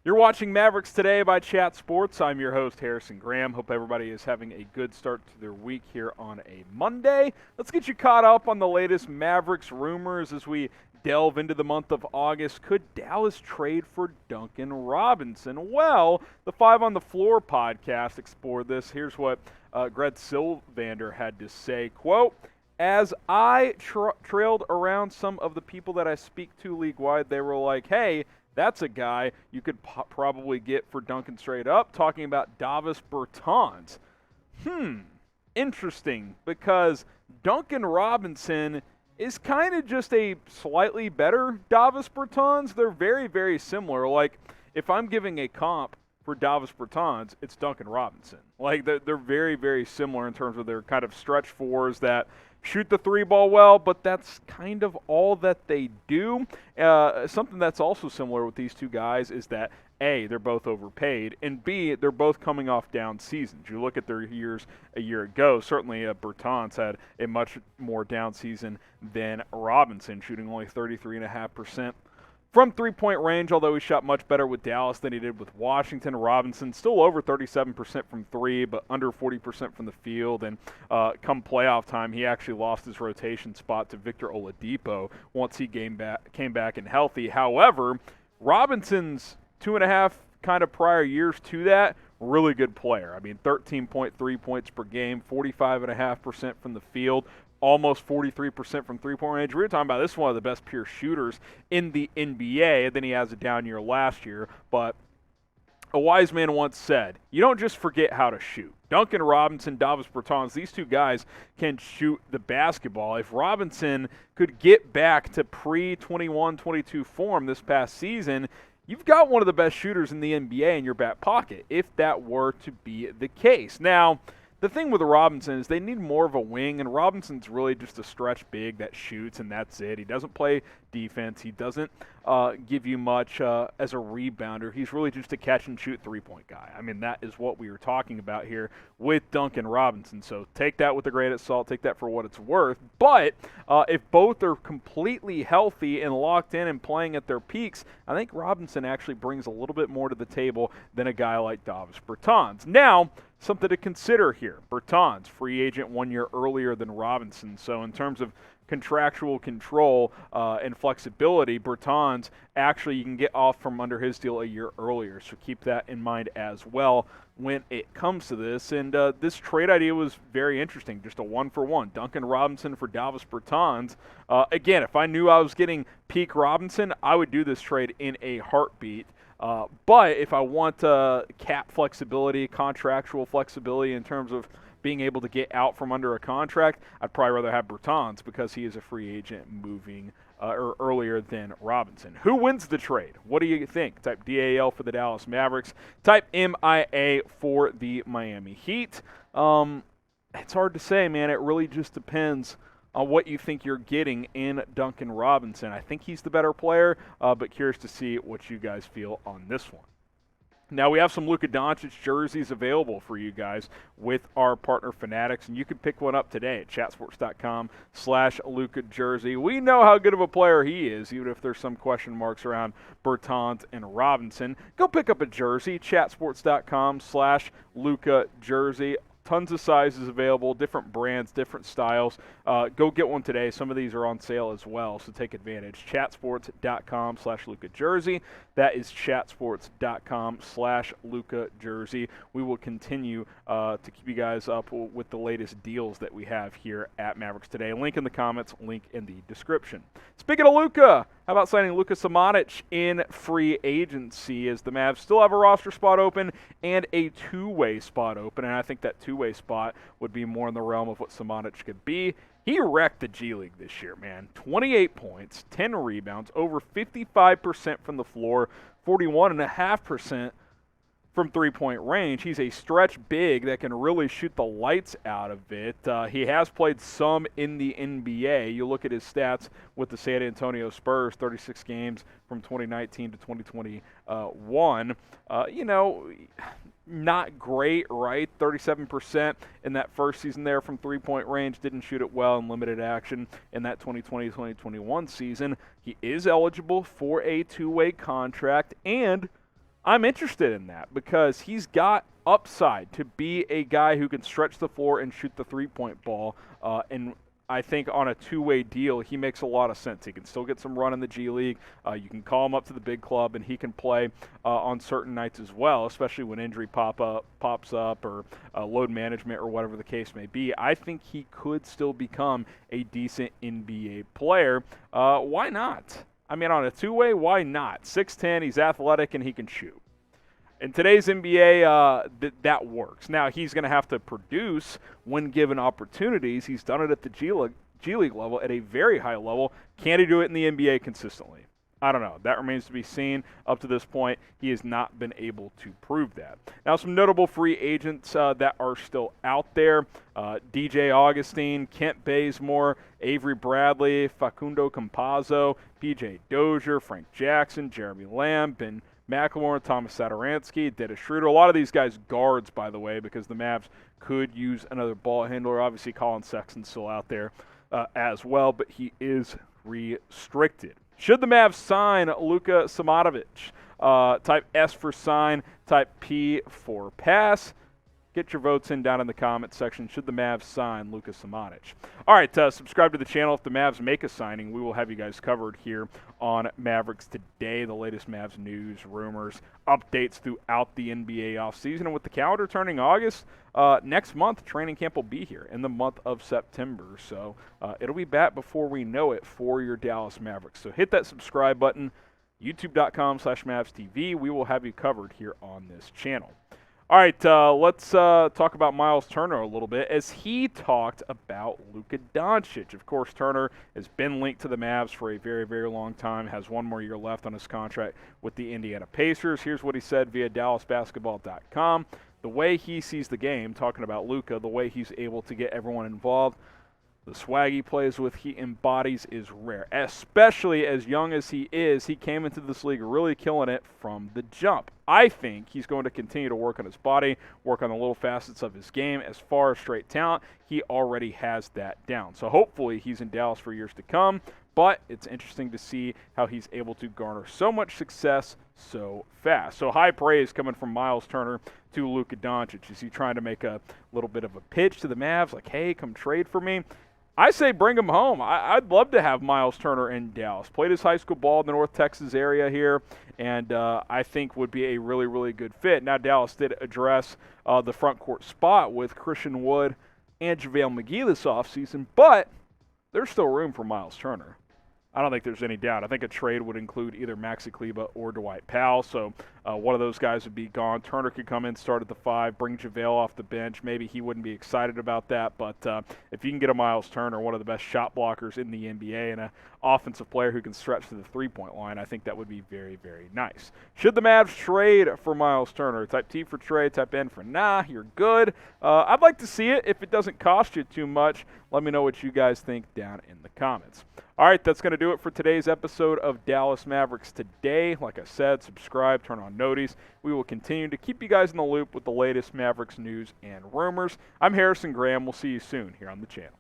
You're watching Mavericks Today by Chat Sports. I'm your host, Harrison Graham. Hope everybody is having a good start to their week here on a Monday. Let's get you caught up on the latest Mavericks rumors as we delve into the month of August. Could Dallas trade for Duncan Robinson? Well, the Five on the Floor podcast explored this. Here's what Greg Sylvander had to say, quote, as I trailed around some of the people that I speak to league-wide, they were like, hey, that's a guy you could probably get for Duncan straight up, talking about Davis Bertans. Interesting, because Duncan Robinson is kind of just a slightly better Davis Bertans. They're very, very similar. Like, if I'm giving a comp for Davis Bertans, it's Duncan Robinson. Like, they're very, very similar in terms of their kind of stretch fours that shoot the three ball well, but that's kind of all that they do. Something that's also similar with these two guys is that A, they're both overpaid, and B, they're both coming off down seasons. You look at their years a year ago, certainly Bertans had a much more down season than Robinson, shooting only 33.5% from three-point range, although he shot much better with Dallas than he did with Washington. Robinson still over 37% from three, but under 40% from the field. And come playoff time, he actually lost his rotation spot to Victor Oladipo once he came back and healthy. However, Robinson's 2.5 kind of prior years to that, really good player. I mean, 13.3 points per game, 45.5% from the field, almost 43% from three-point range. We were talking about this one of the best pure shooters in the NBA. Then he has a down year last year. But a wise man once said, you don't just forget how to shoot. Duncan Robinson, Davis Bertans, these two guys can shoot the basketball. If Robinson could get back to pre-21-22 form this past season, you've got one of the best shooters in the NBA in your back pocket, if that were to be the case. Now, the thing with Robinson is they need more of a wing, and Robinson's really just a stretch big that shoots, and that's it. He doesn't play defense. He doesn't give you much as a rebounder. He's really just a catch-and-shoot three-point guy. I mean, that is what we were talking about here with Duncan Robinson. So take that with a grain of salt. Take that for what it's worth. But if both are completely healthy and locked in and playing at their peaks, I think Robinson actually brings a little bit more to the table than a guy like Davis Bertans. Now, something to consider here. Bertans, free agent 1 year earlier than Robinson. So in terms of contractual control and flexibility, Bertans actually you can get off from under his deal a year earlier. So keep that in mind as well when it comes to this. And this trade idea was very interesting, just a 1-for-1. Duncan Robinson for Davis Bertans. Again, if I knew I was getting peak Robinson, I would do this trade in a heartbeat. But if I want cap flexibility, contractual flexibility in terms of being able to get out from under a contract, I'd probably rather have Bertans because he is a free agent moving or earlier than Robinson. Who wins the trade? What do you think? Type DAL for the Dallas Mavericks. Type MIA for the Miami Heat. It's hard to say, man. It really just depends on what you think you're getting in Duncan Robinson. I think he's the better player, but curious to see what you guys feel on this one. Now, we have some Luka Doncic jerseys available for you guys with our partner Fanatics, and you can pick one up today at chatsports.com/Luka jersey. We know how good of a player he is, even if there's some question marks around Bertans and Robinson. Go pick up a jersey, chatsports.com/Luka jersey. Tons of sizes available, different brands, different styles. Go get one today. Some of these are on sale as well, so take advantage. Chatsports.com/Luka jersey. That is chatsports.com/Luka jersey. We will continue to keep you guys up with the latest deals that we have here at Mavericks Today. Link in the comments, link in the description. Speaking of Luka, how about signing Luka Samanic in free agency as the Mavs still have a roster spot open and a two-way spot open, and I think that two-way spot would be more in the realm of what Samanic could be. He wrecked the G League this year, man. 28 points, 10 rebounds, over 55% from the floor, 41.5% from three-point range. He's a stretch big that can really shoot the lights out of it. He has played some in the NBA. You look at his stats with the San Antonio Spurs, 36 games from 2019 to 2021. Not great, right? 37% in that first season there from three-point range. Didn't shoot it well in limited action in that 2020-2021 season. He is eligible for a two-way contract, and I'm interested in that because he's got upside to be a guy who can stretch the floor and shoot the three-point ball. And I think on a two-way deal, he makes a lot of sense. He can still get some run in the G League. You can call him up to the big club, and he can play on certain nights as well, especially when injury pops up or load management or whatever the case may be. I think he could still become a decent NBA player. Why not? I mean, on a two-way, why not? 6'10", he's athletic, and he can shoot. In today's NBA, that works. Now, he's going to have to produce when given opportunities. He's done it at the G League level at a very high level. Can he do it in the NBA consistently? I don't know. That remains to be seen. Up to this point, he has not been able to prove that. Now, some notable free agents that are still out there. DJ Augustine, Kent Bazemore, Avery Bradley, Facundo Campazzo, PJ Dozier, Frank Jackson, Jeremy Lamb, Ben McLemore, Thomas Satoransky, Dennis Schroeder. A lot of these guys guards, by the way, because the Mavs could use another ball handler. Obviously, Colin Sexton's still out there as well, but he is restricted. Should the Mavs sign Luka Samanic? Type S for sign, type P for pass. Get your votes in down in the comments section. Should the Mavs sign Luka Samanic? All right, subscribe to the channel. If the Mavs make a signing, we will have you guys covered here on Mavericks Today, the latest Mavs news, rumors, updates throughout the NBA offseason. And with the calendar turning August, next month, training camp will be here in the month of September. So it'll be back before we know it for your Dallas Mavericks. So hit that subscribe button, youtube.com/MavsTV. We will have you covered here on this channel. All right, let's talk about Myles Turner a little bit as he talked about Luka Doncic. Of course, Turner has been linked to the Mavs for a very, very long time, has one more year left on his contract with the Indiana Pacers. Here's what he said via DallasBasketball.com. The way he sees the game, talking about Luka, the way he's able to get everyone involved, the swag he plays with, he embodies, is rare. Especially as young as he is, he came into this league really killing it from the jump. I think he's going to continue to work on his body, work on the little facets of his game. As far as straight talent, he already has that down. So hopefully he's in Dallas for years to come, but it's interesting to see how he's able to garner so much success so fast. So high praise coming from Myles Turner to Luka Doncic. Is he trying to make a little bit of a pitch to the Mavs, like, hey, come trade for me? I say bring him home. I'd love to have Myles Turner in Dallas. Played his high school ball in the North Texas area here, and I think would be a really, really good fit. Now, Dallas did address the front court spot with Christian Wood and JaVale McGee this offseason, but there's still room for Myles Turner. I don't think there's any doubt. I think a trade would include either Maxi Kleber or Dwight Powell, so one of those guys would be gone. Turner could come in, start at the 5, bring JaVale off the bench. Maybe he wouldn't be excited about that, but if you can get a Myles Turner, one of the best shot blockers in the NBA, and an offensive player who can stretch to the three-point line, I think that would be very, very nice. Should the Mavs trade for Myles Turner? Type T for trade, type N for nah, you're good. I'd like to see it if it doesn't cost you too much. Let me know what you guys think down in the comments. All right, that's going to do it for today's episode of Dallas Mavericks Today. Like I said, subscribe, turn on noties. We will continue to keep you guys in the loop with the latest Mavericks news and rumors. I'm Harrison Graham. We'll see you soon here on the channel.